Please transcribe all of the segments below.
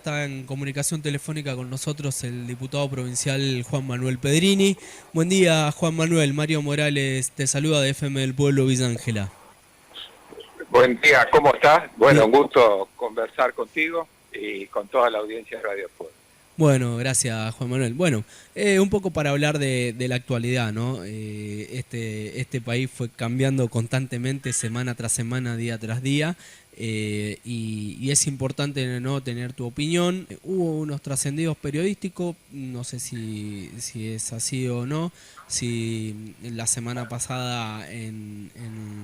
Está en comunicación telefónica con nosotros el diputado provincial Juan Manuel Pedrini. Buen día, Juan Manuel. Mario Morales te saluda de FM del Pueblo Villa Ángela. Buen día, ¿cómo estás? Bueno, Bien. un gusto conversar contigo y con toda la audiencia de Radio Pueblo. Bueno, gracias Juan Manuel. Bueno, un poco para hablar de la actualidad, ¿no? Este país fue cambiando constantemente, semana tras semana, día tras día, y es importante, ¿no?, tener tu opinión. Hubo unos trascendidos periodísticos, no sé si es así o no, si la semana pasada en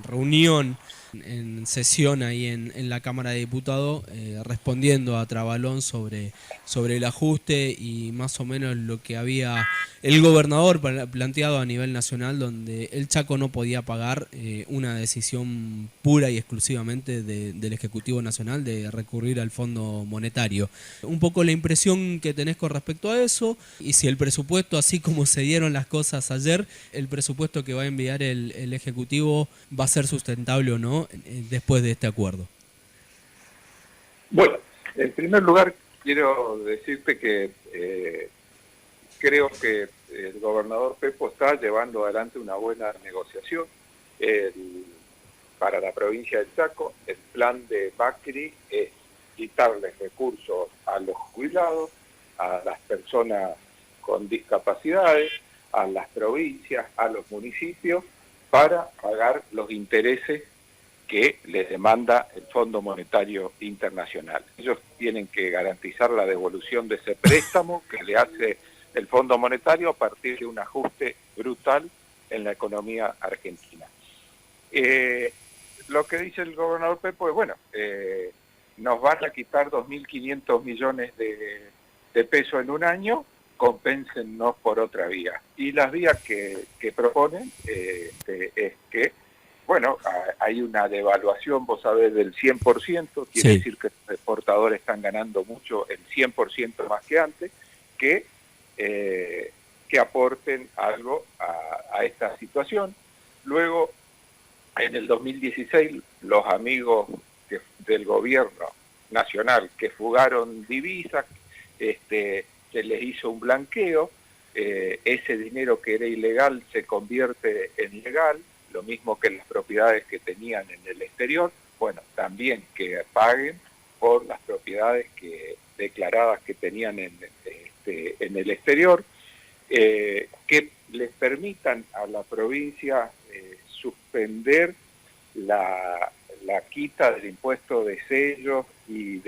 reunión, en sesión ahí en la Cámara de Diputados, respondiendo a Trabalón sobre el ajuste y más o menos lo que había el gobernador planteado a nivel nacional, donde el Chaco no podía pagar, una decisión pura y exclusivamente del Ejecutivo Nacional de recurrir al Fondo Monetario. Un poco la impresión que tenés con respecto a eso, y si el presupuesto, así como se dieron las cosas ayer, el presupuesto que va a enviar el Ejecutivo va a ser sustentable o no después de este acuerdo. Bueno, en primer lugar quiero decirte que creo que el gobernador Pepo está llevando adelante una buena negociación para la provincia del Chaco. El plan de Macri es quitarles recursos a los jubilados, a las personas con discapacidades, a las provincias, a los municipios, para pagar los intereses que les demanda el Fondo Monetario Internacional. Ellos tienen que garantizar la devolución de ese préstamo que le hace el Fondo Monetario a partir de un ajuste brutal en la economía argentina. Lo que dice el gobernador Pepo es, bueno, nos van a quitar 2.500 millones de pesos en un año, compénsennos por otra vía. Y las vías que proponen es que, bueno, hay una devaluación, vos sabés, del 100%, quiere Sí. decir que los exportadores están ganando mucho, el 100% más que antes, que aporten algo a esta situación. Luego, en el 2016, los amigos del gobierno nacional que fugaron divisas, se les hizo un blanqueo, ese dinero que era ilegal se convierte en legal, lo mismo que las propiedades que tenían en el exterior, bueno, también que paguen por las propiedades declaradas que tenían en el exterior, que les permitan a la provincia suspender la quita del impuesto de sellos y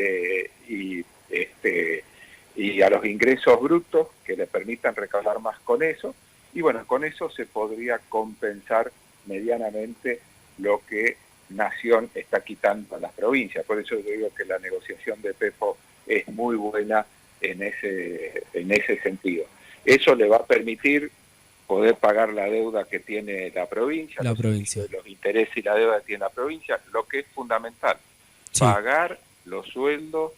a los ingresos brutos, que le permitan recaudar más con eso, y bueno, con eso se podría compensar medianamente lo que Nación está quitando a las provincias. Por eso yo digo que la negociación de Pepo es muy buena en ese sentido. Eso le va a permitir poder pagar la deuda que tiene la provincia, La provincia. los intereses y la deuda que tiene la provincia, lo que es fundamental, Sí. pagar los sueldos,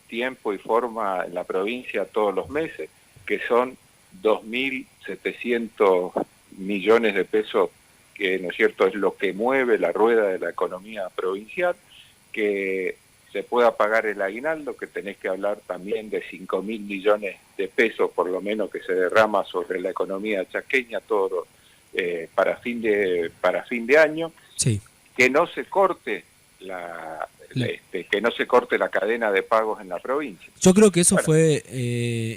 tiempo y forma en la provincia todos los meses, que son 2.700 millones de pesos, que, ¿no es cierto?, es lo que mueve la rueda de la economía provincial, que se pueda pagar el aguinaldo, que tenés que hablar también de 5.000 millones de pesos, por lo menos, que se derrama sobre la economía chaqueña todo para fin de año. Sí. Que no se corte que no se corte la cadena de pagos en la provincia. Yo creo que eso Bueno, fue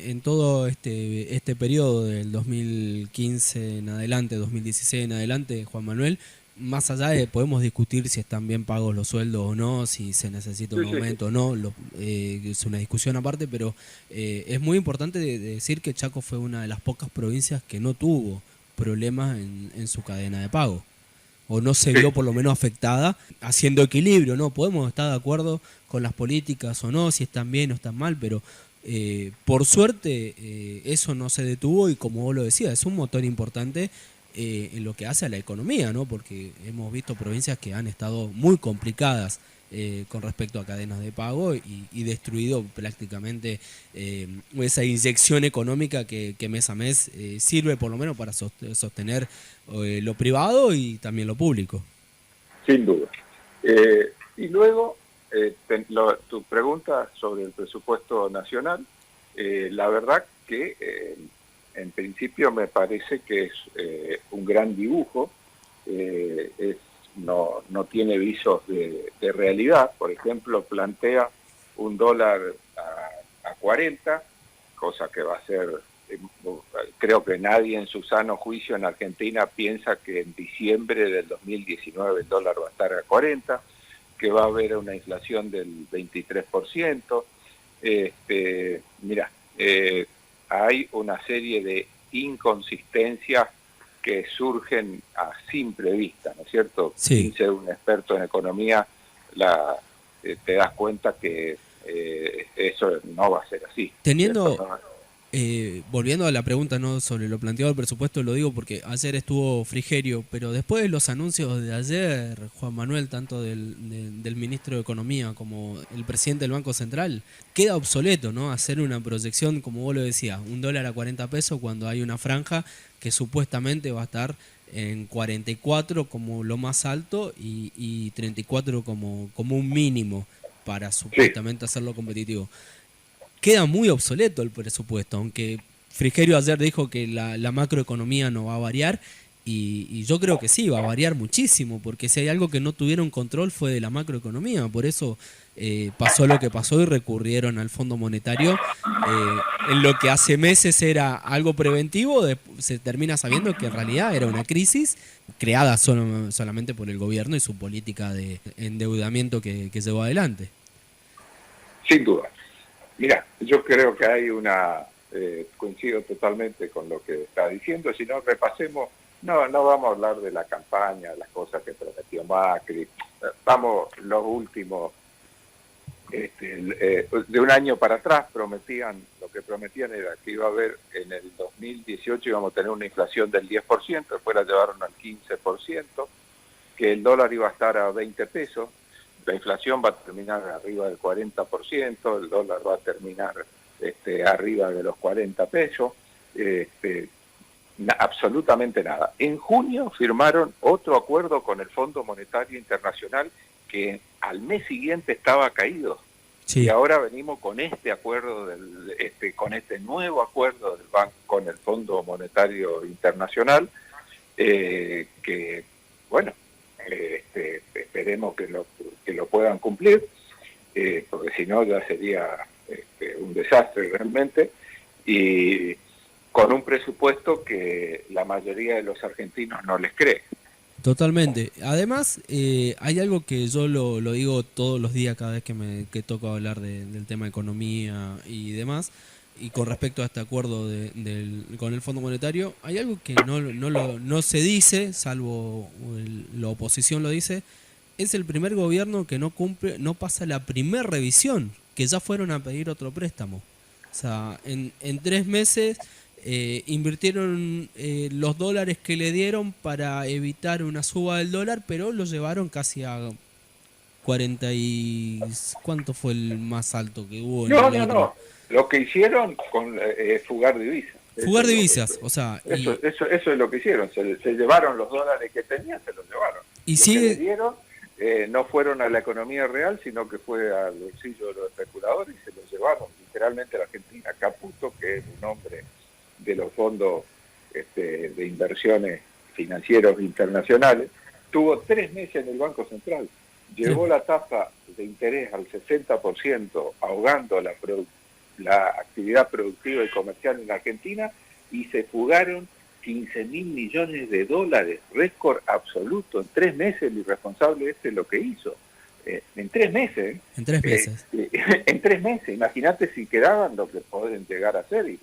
en todo este periodo del 2015 en adelante, 2016 en adelante, Juan Manuel. Más allá de, podemos discutir si están bien pagos los sueldos o no, si se necesita un sí, sí, sí. aumento o no, es una discusión aparte, pero es muy importante de decir que Chaco fue una de las pocas provincias que no tuvo problemas en su cadena de pago, o no se vio por lo menos afectada, haciendo equilibrio, ¿no? Podemos estar de acuerdo con las políticas o no, si están bien o están mal, pero por suerte eso no se detuvo y, como vos lo decías, es un motor importante en lo que hace a la economía, ¿no? Porque hemos visto provincias que han estado muy complicadas con respecto a cadenas de pago y destruido prácticamente esa inyección económica que mes a mes sirve por lo menos para sostener lo privado y también lo público. Sin duda. Y luego tu pregunta sobre el presupuesto nacional, la verdad que en principio me parece que es un gran dibujo, no tiene visos de realidad. Por ejemplo, plantea un dólar a 40, cosa que va a ser, creo que nadie en su sano juicio en Argentina piensa que en diciembre del 2019 el dólar va a estar a 40, que va a haber una inflación del 23%. Mira, hay una serie de inconsistencias que surgen a simple vista, ¿no es cierto? Sí. Sin ser un experto en economía, te das cuenta que eso no va a ser así. Teniendo, ¿Cierto? volviendo a la pregunta, ¿no?, sobre lo planteado del presupuesto, lo digo porque ayer estuvo Frigerio, pero después de los anuncios de ayer, Juan Manuel, tanto del ministro de Economía como el presidente del Banco Central, queda obsoleto, ¿no?, hacer una proyección, como vos lo decías, un dólar a 40 pesos cuando hay una franja que supuestamente va a estar en 44 como lo más alto y 34 como un mínimo para supuestamente hacerlo competitivo. Queda muy obsoleto el presupuesto, aunque Frigerio ayer dijo que la macroeconomía no va a variar, y yo creo que sí, va a variar muchísimo, porque si hay algo que no tuvieron control fue de la macroeconomía, por eso pasó lo que pasó y recurrieron al Fondo Monetario, en lo que hace meses era algo preventivo, se termina sabiendo que en realidad era una crisis creada solamente por el gobierno y su política de endeudamiento que llevó adelante. Sin duda. Mira, yo creo que hay coincido totalmente con lo que está diciendo. Si no, repasemos, no vamos a hablar de la campaña, las cosas que prometió Macri, vamos los últimos, de un año para atrás lo que prometían era que iba a haber en el 2018 íbamos a tener una inflación del 10%, después la llevaron al 15%, que el dólar iba a estar a 20 pesos, la inflación va a terminar arriba del 40%, el dólar va a terminar arriba de los 40 pesos, absolutamente nada. En junio firmaron otro acuerdo con el Fondo Monetario Internacional que al mes siguiente estaba caído. Sí. Y ahora venimos con este acuerdo, con este nuevo acuerdo del banco con el Fondo Monetario Internacional, que, bueno, esperemos que lo puedan cumplir, porque si no ya sería un desastre realmente, y con un presupuesto que la mayoría de los argentinos no les cree. Totalmente. Además, hay algo que yo lo digo todos los días cada vez que toco hablar del tema economía y demás, y con respecto a este acuerdo con el Fondo Monetario, hay algo que no se dice, salvo la oposición lo dice, es el primer gobierno que no pasa la primer revisión, que ya fueron a pedir otro préstamo. O sea, en 3 meses invirtieron los dólares que le dieron para evitar una suba del dólar, pero lo llevaron casi a 40 y... ¿Cuánto fue el más alto que hubo? No. Lo que hicieron con fugar divisas. Fugar divisas, o sea... Eso es lo que hicieron. Se llevaron los dólares que tenían, se los llevaron. Y lo que le dieron no fueron a la economía real, sino que fue al bolsillo de los especuladores y se los llevaron literalmente a la Argentina. Caputo, que es un hombre de los fondos de inversiones financieros internacionales, tuvo 3 meses en el Banco Central. Llevó la tasa de interés al 60%, ahogando la actividad productiva y comercial en Argentina, y se fugaron 15.000 millones de dólares, récord absoluto. En 3 meses el irresponsable lo que hizo. En 3 meses. En 3 meses. En 3 meses. Imagínate si quedaban lo que pueden llegar a hacer y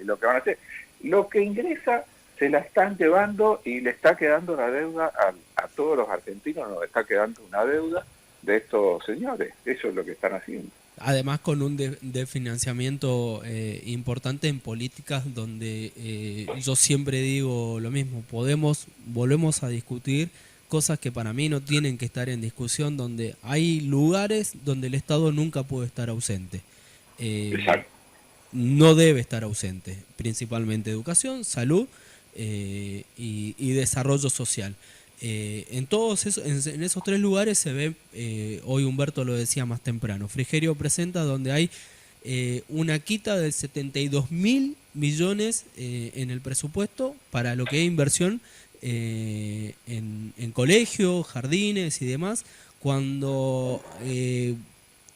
lo que van a hacer. Lo que ingresa se la están llevando y le está quedando la deuda a todos los argentinos, nos está quedando una deuda de estos señores. Eso es lo que están haciendo. Además con un financiamiento importante en políticas donde yo siempre digo lo mismo, volvemos a discutir cosas que para mí no tienen que estar en discusión, donde hay lugares donde el Estado nunca puede estar ausente. Exacto. No debe estar ausente, principalmente educación, salud y desarrollo social. En todos en esos tres lugares se ve, hoy Humberto lo decía más temprano, Frigerio presenta donde hay una quita de 72.000 millones en el presupuesto para lo que es inversión en colegios, jardines y demás, cuando,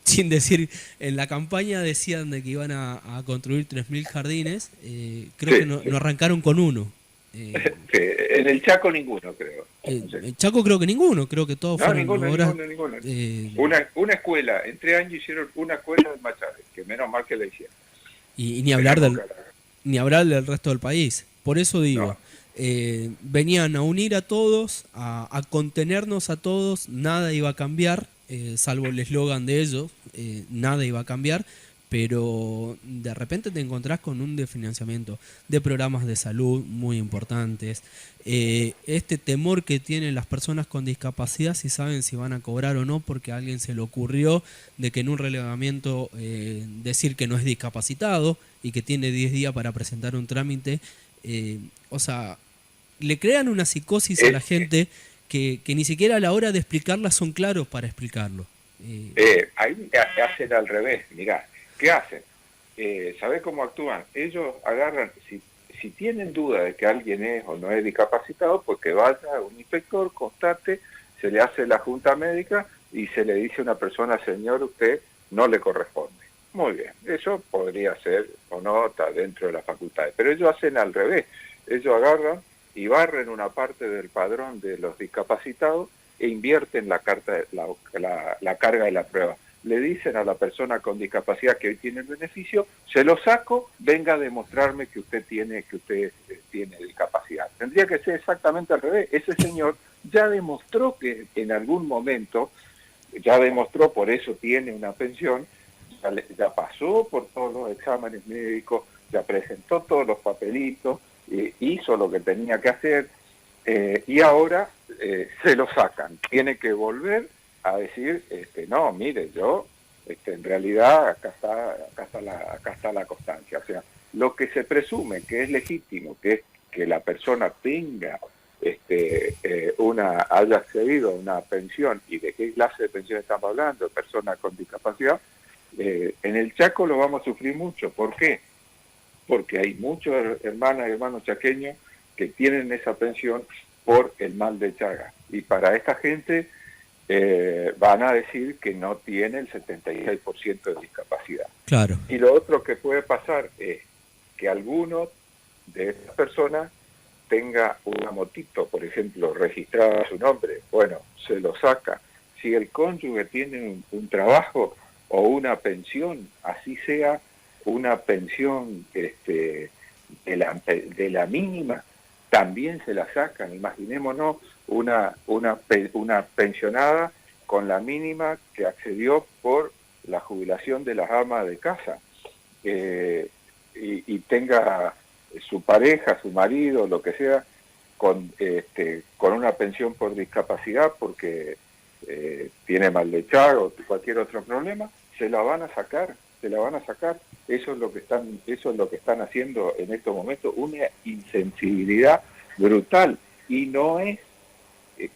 sin decir, en la campaña decían de que iban a construir 3.000 jardines, creo que Sí, no sí. arrancaron con uno. Eh, Sí, en el Chaco ninguno, creo. Sí. en Chaco creo que ninguno, creo que todos No, fueron ninguno, obras. ninguno, ninguno. eh, Una escuela, en 3 años hicieron una escuela en Machare, que menos mal que la hicieron. y ni hablar Tenemos del que ni hablar del resto del país. Por eso digo, no, venían a unir a todos, a contenernos a todos, nada iba a cambiar, salvo el eslogan de ellos, nada iba a cambiar, pero de repente te encontrás con un desfinanciamiento de programas de salud muy importantes, este temor que tienen las personas con discapacidad si saben si van a cobrar o no porque a alguien se le ocurrió de que en un relevamiento decir que no es discapacitado y que tiene 10 días para presentar un trámite, o sea, le crean una psicosis a la es, gente que ni siquiera a la hora de explicarla son claros para explicarlo. ahí hacen al revés, mirá, ¿qué hacen? ¿Sabés cómo actúan? Ellos agarran, si tienen duda de que alguien es o no es discapacitado, pues que vaya a un inspector, constate, se le hace la junta médica y se le dice a una persona, señor, usted no le corresponde. Muy bien, eso podría ser o no, está dentro de las facultades, pero ellos hacen al revés, ellos agarran y barren una parte del padrón de los discapacitados e invierten la carga de la prueba. Le dicen a la persona con discapacidad que hoy tiene el beneficio, se lo saco, venga a demostrarme que usted tiene discapacidad. Tendría que ser exactamente al revés. Ese señor ya demostró que en algún momento, ya demostró, por eso tiene una pensión, ya pasó por todos los exámenes médicos, ya presentó todos los papelitos, hizo lo que tenía que hacer, y ahora se lo sacan. Tiene que volver a decir, no, mire, yo, en realidad acá está la constancia. O sea, lo que se presume que es legítimo, que es que la persona tenga haya accedido a una pensión, y de qué clase de pensión estamos hablando, personas con discapacidad, en el Chaco lo vamos a sufrir mucho. ¿Por qué? Porque hay muchos hermanas y hermanos chaqueños que tienen esa pensión por el mal de Chagas. Y para esta gente van a decir que no tiene el 76% de discapacidad. Claro. Y lo otro que puede pasar es que alguno de estas personas tenga una motito, por ejemplo, registrada a su nombre. Bueno, se lo saca. Si el cónyuge tiene un trabajo o una pensión, así sea una pensión de la mínima, también se la sacan. Imaginémonos una pensionada con la mínima que accedió por la jubilación de las amas de casa, y tenga su pareja, su marido, lo que sea, con una pensión por discapacidad porque tiene mal de Chagas o cualquier otro problema, se la van a sacar. Eso es lo que están haciendo en estos momentos, una insensibilidad brutal, y no es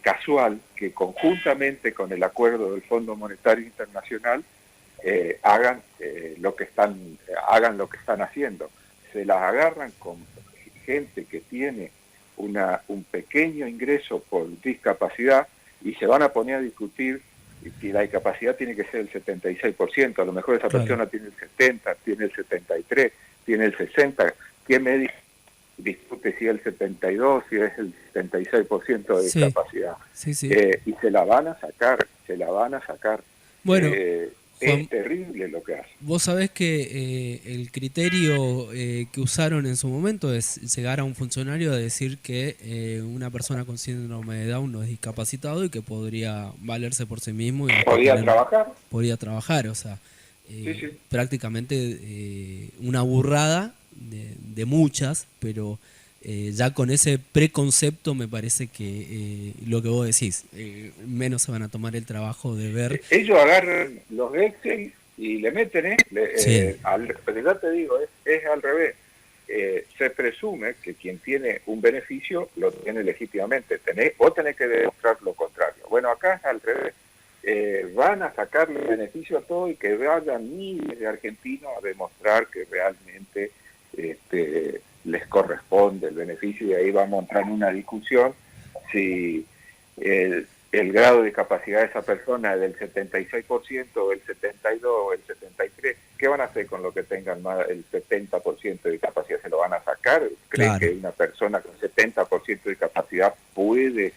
casual que conjuntamente con el acuerdo del Fondo Monetario Internacional hagan lo que están haciendo. Se las agarran con gente que tiene un pequeño ingreso por discapacidad y se van a poner a discutir si la discapacidad tiene que ser el 76%, a lo mejor esa Claro. persona tiene el 70, tiene el 73, tiene el 60, ¿qué médico discute si es el 72, si es el 76% de Sí, discapacidad? sí. Y se la van a sacar. Bueno, Es Juan, terrible lo que hacen. vos sabés que el criterio que usaron en su momento es llegar a un funcionario a decir que una persona con síndrome de Down no es discapacitado y que podría valerse por sí mismo y hasta ¿Podía trabajar? podría trabajar, o sea, Sí, sí. prácticamente una burrada de muchas, pero ya con ese preconcepto me parece que lo que vos decís, menos se van a tomar el trabajo de ver. Ellos agarran los Excel y le meten, Sí, pero ya te digo, es al revés. se presume que quien tiene un beneficio lo tiene legítimamente. Vos tenés que demostrar lo contrario. Bueno, acá es al revés. Van a sacarle beneficio a todo y que vayan miles de argentinos a demostrar que realmente les corresponde el beneficio, y ahí vamos a entrar en una discusión si el grado de discapacidad de esa persona es del 76% o el 72% o el 73%. ¿Qué van a hacer con lo que tengan más el 70% de discapacidad? ¿Se lo van a sacar? ¿Creen Claro. que una persona con 70% de discapacidad puede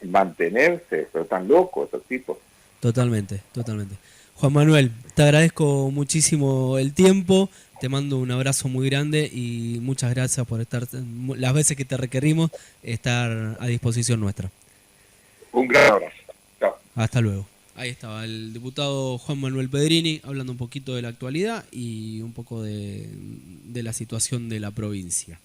mantenerse? Pero están locos esos tipos. Totalmente, totalmente. Juan Manuel, te agradezco muchísimo el tiempo, te mando un abrazo muy grande y muchas gracias por estar las veces que te requerimos, estar a disposición nuestra. Un gran abrazo. Chao. Hasta luego. Ahí estaba el diputado Juan Manuel Pedrini hablando un poquito de la actualidad y un poco de la situación de la provincia.